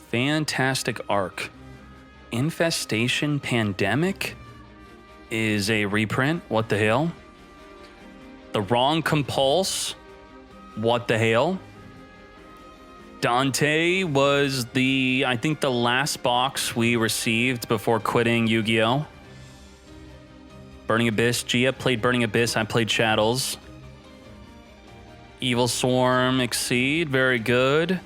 Fantastic Arc. Infestation Pandemic is a reprint. What the hell? The Wrong Compulse. What the hell? Dante was I think the last box we received before quitting Yu-Gi-Oh! Burning Abyss. Gia played Burning Abyss. I played Shadows. Evilswarm Exceed. Very good.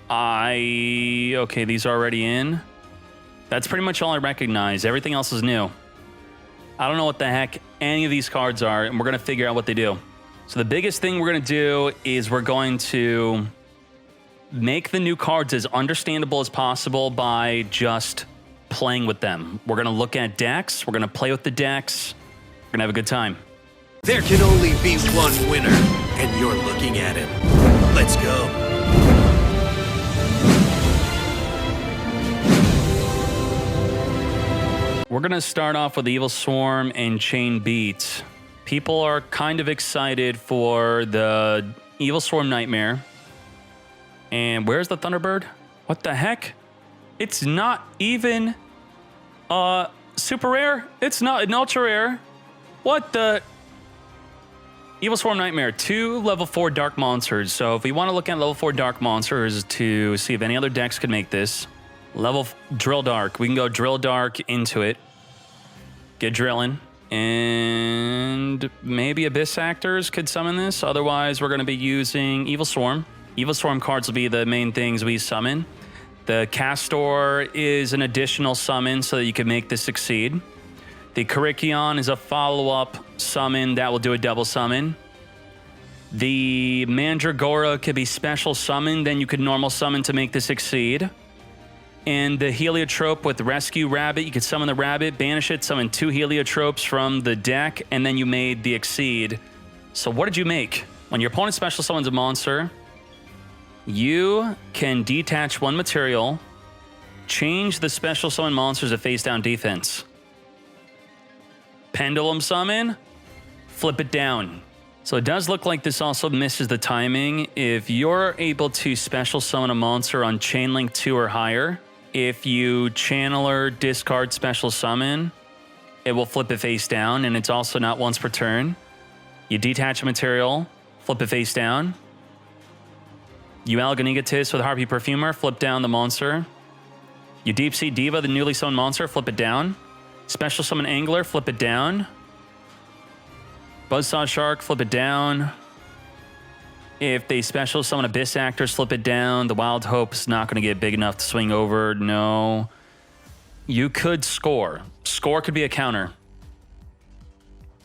Okay, these are already in. That's pretty much all I recognize. Everything else is new. I don't know what the heck any of these cards are, and we're going to figure out what they do. So the biggest thing we're going to do is we're going to make the new cards as understandable as possible by just playing with them. We're going to look at decks. We're going to play with the decks. We're going to have a good time. There can only be one winner, and you're looking at him. Let's go. We're going to start off with Evilswarm and Chain Beat. People are kind of excited for the Evilswarm Nightmare. And where's the Thunderbird? What the heck? It's not even super rare. It's not an ultra rare. What the? Evilswarm Nightmare, 2 level 4 dark monsters. So if we want to look at level 4 dark monsters to see if any other decks could make this, Drill Dark. We can go Drill Dark into it. Get drilling. And maybe Abyss Actors could summon this. Otherwise, we're going to be using Evilswarm. Evilswarm cards will be the main things we summon. The Castor is an additional summon so that you can make this succeed. The Karikion is a follow-up summon that will do a double summon. The Mandragora could be special summon, then you could normal summon to make this succeed. And the Heliotrope with Rescue Rabbit, you could summon the rabbit, banish it, summon 2 Heliotropes from the deck, and then you made the Exceed. So what did you make? When your opponent special summons a monster, you can detach 1 material, change the special summon monsters to face down defense. Pendulum summon, flip it down. So it does look like this also misses the timing. If you're able to special summon a monster on Chain Link 2 or higher, if you channeler discard special summon, it will flip it face down, and it's also not once per turn. You detach a material, flip it face down. You Elegant Egotist with Harpy Perfumer, flip down the monster. You Deep Sea Diva, the newly summoned monster, flip it down. Special Summon Angler, flip it down. Buzzsaw Shark, flip it down. If they special summon Abyss Actors, flip it down. The Wild Hope's not going to get big enough to swing over. No. You could score. Score could be a counter.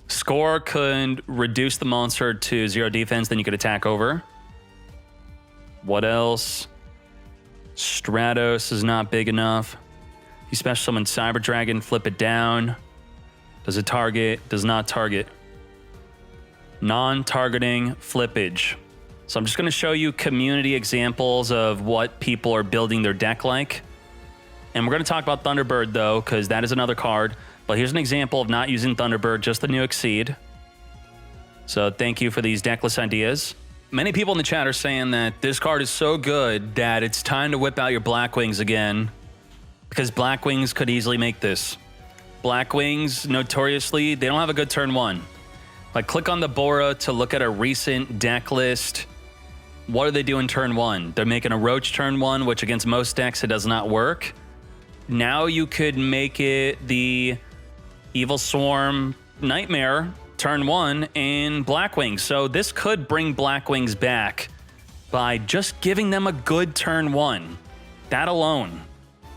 Score could reduce the monster to 0 defense, then you could attack over. What else? Stratos is not big enough. You special summon Cyber Dragon, flip it down. Does it target? Does not target. Non-targeting flippage. So I'm just going to show you community examples of what people are building their deck like. And we're going to talk about Thunderbird, though, because that is another card. But here's an example of not using Thunderbird, just the new Exceed. So thank you for these deckless ideas. Many people in the chat are saying that this card is so good that it's time to whip out your Blackwings again, because Blackwings could easily make this. Blackwings, notoriously, they don't have a good turn 1. Like, click on the Bora to look at a recent deck list. What are they doing turn 1? They're making a Roach turn 1, which against most decks, it does not work. Now you could make it the Evilswarm Nightmare turn 1 in Blackwing. So this could bring Blackwings back by just giving them a good turn 1. That alone.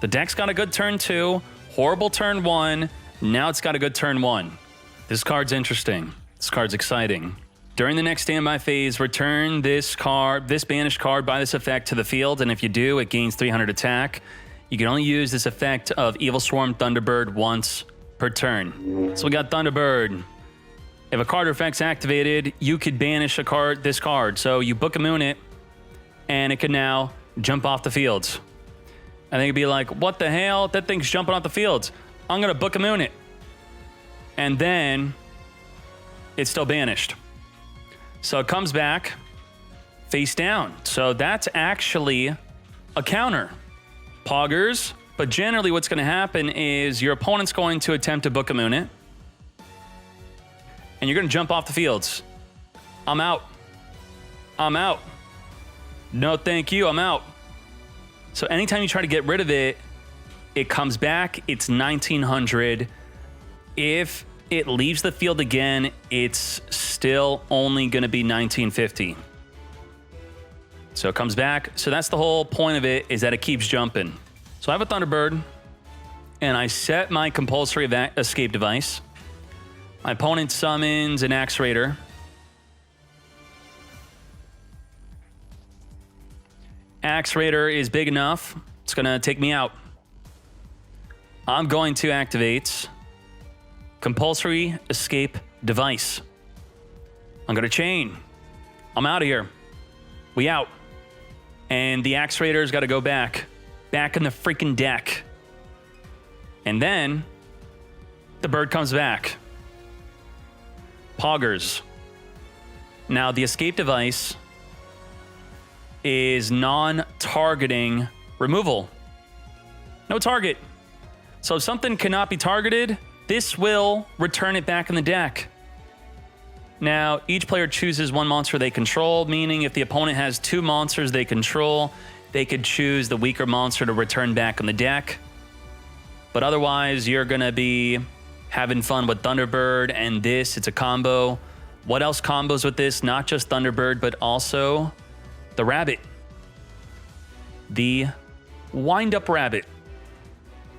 The deck's got a good turn 2, horrible turn 1, now it's got a good turn 1. This card's interesting. This card's exciting. During the next standby phase, return this banished card by this effect to the field, and if you do, it gains 300 attack. You can only use this effect of Evilswarm Thunderbird once per turn. So we got Thunderbird. If a card or effect's activated, you could banish this card. So you Book a Moon it, and it can now jump off the field. I think it'd be like, what the hell? That thing's jumping off the field. I'm gonna Book a Moon it. And then it's still banished. So it comes back face down. So that's actually a counter. Poggers, but generally what's going to happen is your opponent's going to attempt to Book of Moon it, and you're going to jump off the fields. I'm out. I'm out. No, thank you. I'm out. So anytime you try to get rid of it, it comes back. It's 1900. If it leaves the field again, it's still only going to be 1950. So it comes back. So that's the whole point of it, is that it keeps jumping. So I have a Thunderbird, and I set my compulsory escape device. My opponent summons an Axe Raider. Axe Raider is big enough. It's going to take me out. I'm going to activate compulsory escape device. I'm going to chain. I'm out of here. We out. And the Axe Raider's got to go back in the freaking deck. And then the bird comes back. Poggers. Now the escape device is non-targeting removal. No target. So if something cannot be targeted, this will return it back in the deck. Now, each player chooses one monster they control, meaning if the opponent has two monsters they control, they could choose the weaker monster to return back in the deck. But otherwise, you're going to be having fun with Thunderbird and this. It's a combo. What else combos with this? Not just Thunderbird, but also the rabbit. The wind-up rabbit.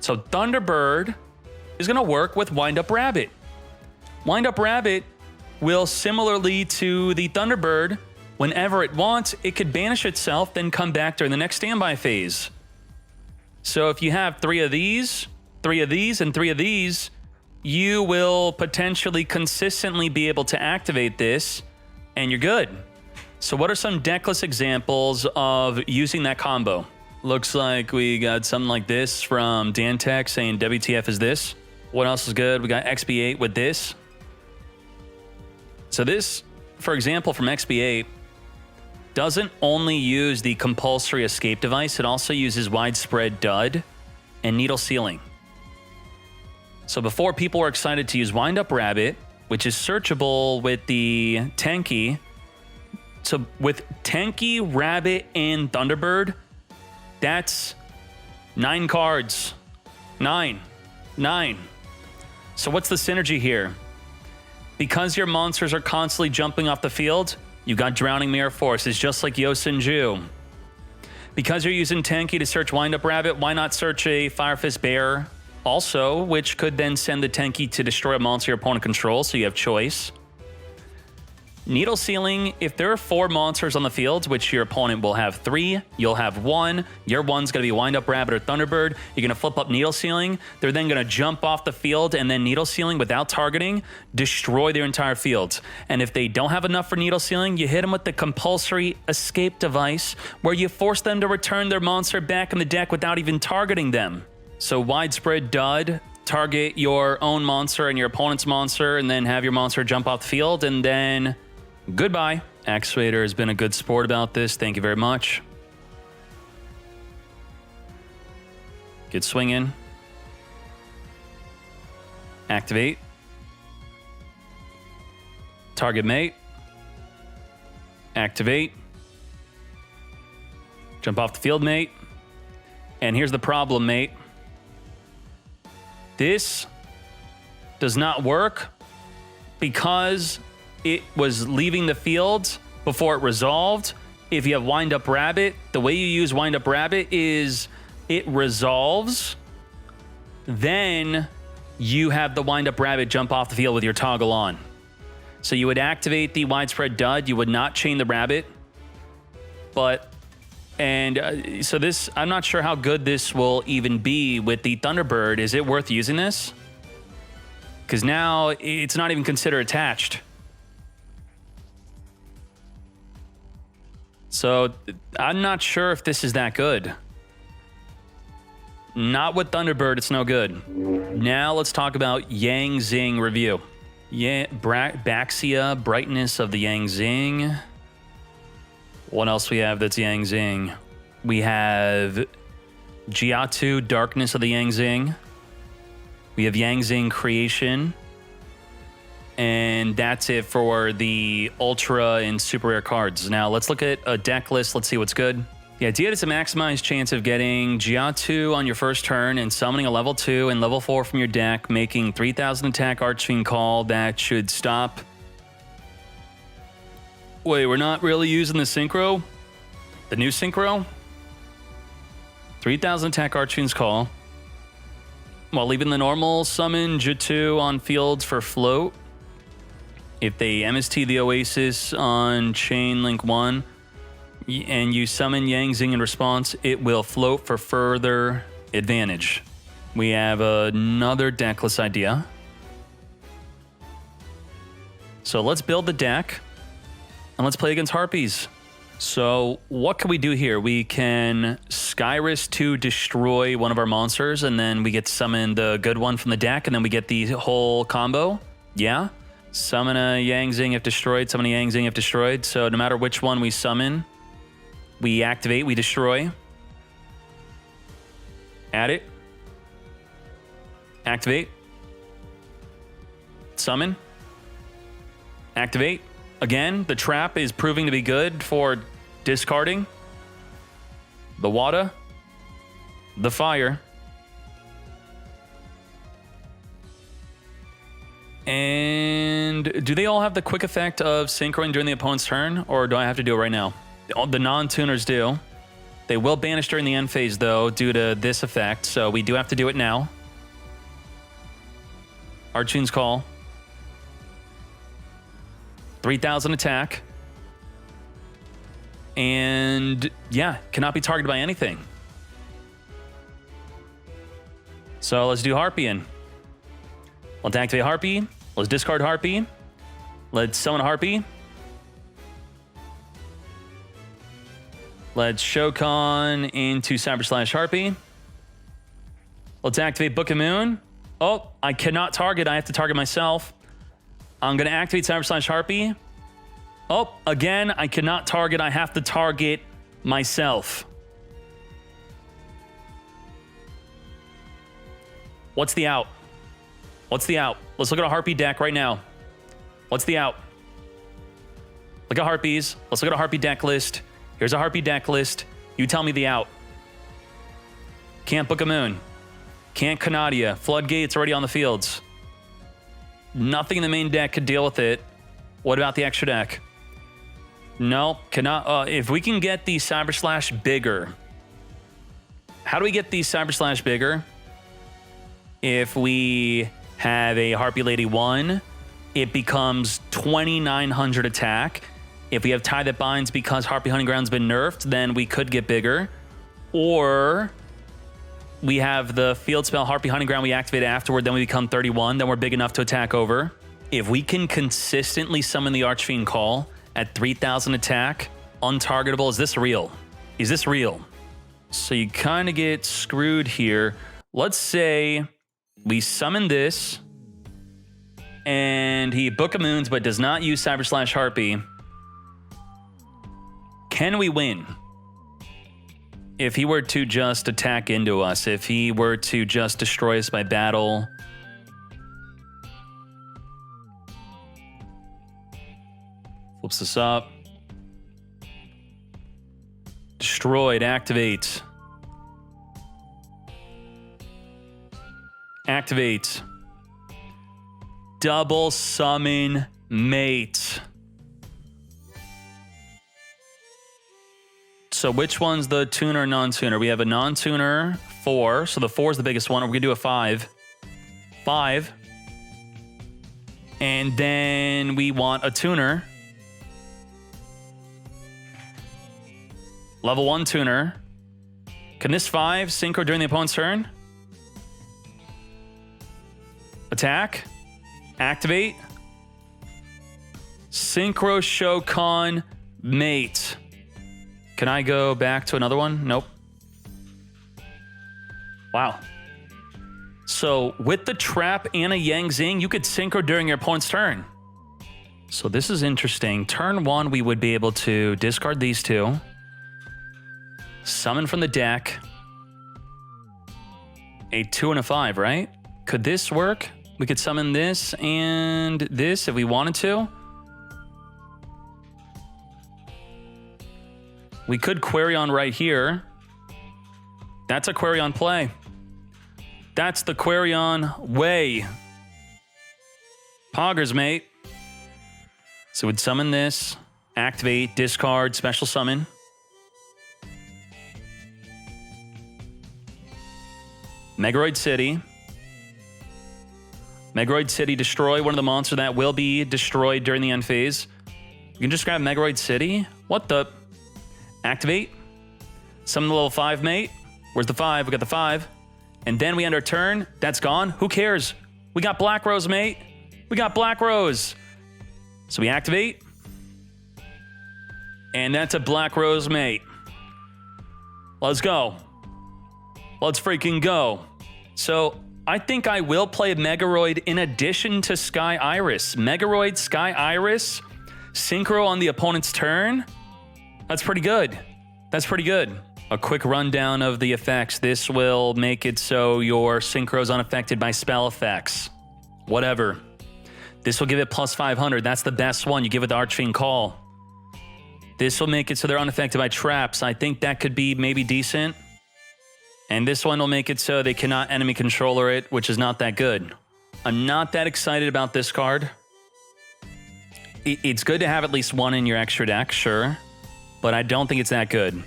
So Thunderbird is going to work with wind-up rabbit. Wind-up rabbit will, similarly to the Thunderbird, whenever it wants, it could banish itself, then come back during the next standby phase. So if you have three of these, and three of these, you will potentially consistently be able to activate this, and you're good. So what are some deckless examples of using that combo? Looks like we got something like this from Dantech saying WTF is this. What else is good? We got XB8 with this. So this, for example, from XB8, doesn't only use the compulsory escape device, it also uses widespread dud and needle sealing. So before, people were excited to use Wind Up Rabbit, which is searchable with the Tenki. So with Tenki, Rabbit, and Thunderbird, that's 9 cards. 9. So what's the synergy here? Because your monsters are constantly jumping off the field, you got Drowning Mirror Force. It's just like Yosenju. Because you're using Tenki to search Wind Up Rabbit, why not search a Fire Fist Bear also, which could then send the Tenki to destroy a monster your opponent controls, so you have choice. Needle Sealing, if there are 4 monsters on the field, which your opponent will have 3, you'll have 1. Your one's going to be Wind Up Rabbit or Thunderbird. You're going to flip up Needle Sealing. They're then going to jump off the field and then Needle Sealing without targeting, destroy their entire field. And if they don't have enough for Needle Sealing, you hit them with the compulsory escape device, where you force them to return their monster back in the deck without even targeting them. So widespread dud, target your own monster and your opponent's monster, and then have your monster jump off the field, and then goodbye. Axe Raider has been a good sport about this. Thank you very much. Get swinging. Activate. Target mate. Activate. Jump off the field, mate. And here's the problem, mate. This does not work because it was leaving the field before it resolved. If you have Wind Up Rabbit, the way you use Wind Up Rabbit is it resolves, then you have the Wind Up Rabbit jump off the field with your toggle on. So you would activate the widespread dud, you would not chain the rabbit, so this, I'm not sure how good this will even be with the Thunderbird. Is it worth using this? Because now it's not even considered attached. So I'm not sure if this is that good. Not with Thunderbird, it's no good. Now let's talk about Yang Zing review. Yeah, Baxia, brightness of the Yang Zing. What else we have that's Yang Zing? We have Jiatu, Darkness of the Yang Zing. We have Yang Zing, Creation. And that's it for the ultra and super rare cards. Now let's look at a deck list. Let's see what's good. The idea is a maximized chance of getting Jiatu on your first turn and summoning a level 2 and level 4 from your deck, making 3,000 attack Archfiend Call that should stop. Wait, we're not really using the Synchro? The new Synchro? 3,000 attack Archfiend's Call, while leaving the normal summon Jiatu on fields for float. If they MST the Oasis on Chain Link 1 and you summon Yang Zing in response, it will float for further advantage. We have another deckless idea. So let's build the deck and let's play against Harpies. So what can we do here? We can Skyrus to destroy one of our monsters, and then we get to summon the good one from the deck, and then we get the whole combo. Yeah. Summon a Yang Zing if destroyed, summon a Yang Zing if destroyed. So no matter which one we summon, we activate, we destroy. Add it. Activate. Summon. Activate. Again, the trap is proving to be good for discarding. The water. The fire. And do they all have the quick effect of synchroing during the opponent's turn, or do I have to do it right now? The non-tuners do. They will banish during the end phase, though, due to this effect, so we do have to do it now. Archfiend's Call. 3,000 attack. And, yeah, cannot be targeted by anything. So let's do Harpy. Let's activate Harpy. Let's discard Harpy. Let's summon Harpy. Let's Shokan into Cyber / Harpy. Let's activate Book of Moon. Oh, I cannot target. I have to target myself. I'm going to activate Cyber / Harpy. Oh, again, I cannot target. I have to target myself. What's the out? What's the out? Let's look at a Harpy deck right now. What's the out? Look at Harpies. Let's look at a Harpy deck list. Here's a Harpy deck list. You tell me the out. Can't Book a Moon. Can't Canadia. Floodgate's already on the fields. Nothing in the main deck could deal with it. What about the extra deck? No, cannot. If we can get the Cyber / bigger. How do we get the Cyber / bigger? If we have a Harpy Lady 1, it becomes 2,900 attack. If we have Tie That Binds because Harpy Hunting Ground's been nerfed, then we could get bigger. Or we have the field spell Harpy Hunting Ground we activate afterward, then we become 31, then we're big enough to attack over. If we can consistently summon the Archfiend Call at 3,000 attack, untargetable, is this real? Is this real? So you kind of get screwed here. Let's say we summon this, and he Book of Moons but does not use Cyber / Harpy. Can we win? If he were to just attack into us, if he were to just destroy us by battle. Flips this up. Destroyed, activate. Activate. Double summon mate. So which one's the tuner or non-tuner? We have a non-tuner 4. So the 4 is the biggest one. We're going to do a 5. 5. And then we want a tuner. Level 1 tuner. Can this 5 synchro during the opponent's turn? Attack. Activate. Synchro Shokan mate. Can I go back to another one? Nope. Wow. So with the trap and a Yang Zing, you could synchro during your opponent's turn. So this is interesting. Turn 1, we would be able to discard these two. Summon from the deck. A 2 and a 5, right? Could this work? We could summon this and this if we wanted to. We could Quarion right here. That's a Quarion play. That's the Quarion way. Poggers, mate. So we'd summon this, activate, discard, special summon. Megaroid City. Megaroid City, destroy one of the monsters that will be destroyed during the end phase. You can just grab Megaroid City. What the? Activate. Summon the level 5, mate. Where's the 5? We got the 5. And then we end our turn. That's gone. Who cares? We got Black Rose, mate. We got Black Rose. So we activate. And that's a Black Rose, mate. Let's go. Let's freaking go. So I think I will play Megaroid in addition to Sky Iris. Megaroid, Sky Iris, Synchro on the opponent's turn. That's pretty good. That's pretty good. A quick rundown of the effects. This will make it so your Synchro's unaffected by spell effects. Whatever. This will give it plus 500. That's the best one. You give it the Archfiend Call. This will make it so they're unaffected by traps. I think that could be maybe decent. And this one will make it so they cannot enemy controller it, which is not that good. I'm not that excited about this card. It's good to have at least one in your extra deck, sure. But I don't think it's that good.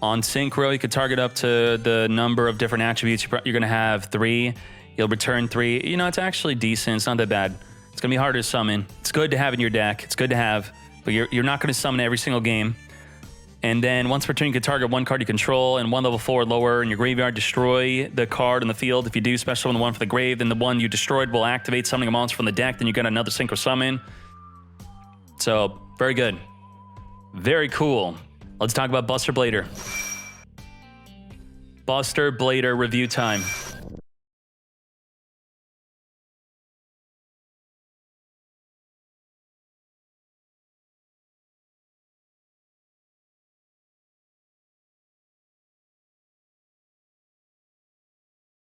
On Synchro, you could target up to the number of different attributes. You're going to have 3. You'll return 3. You know, it's actually decent. It's not that bad. It's going to be harder to summon. It's good to have in your deck. It's good to have. But you're not going to summon every single game. And then once per turn, you can target one card you control and one level 4 or lower in your graveyard. Destroy the card in the field. If you do special summon the one for the grave, then the one you destroyed will activate summoning a monster from the deck. Then you get another Synchro summon. So, very good. Very cool. Let's talk about Buster Blader. Buster Blader review time.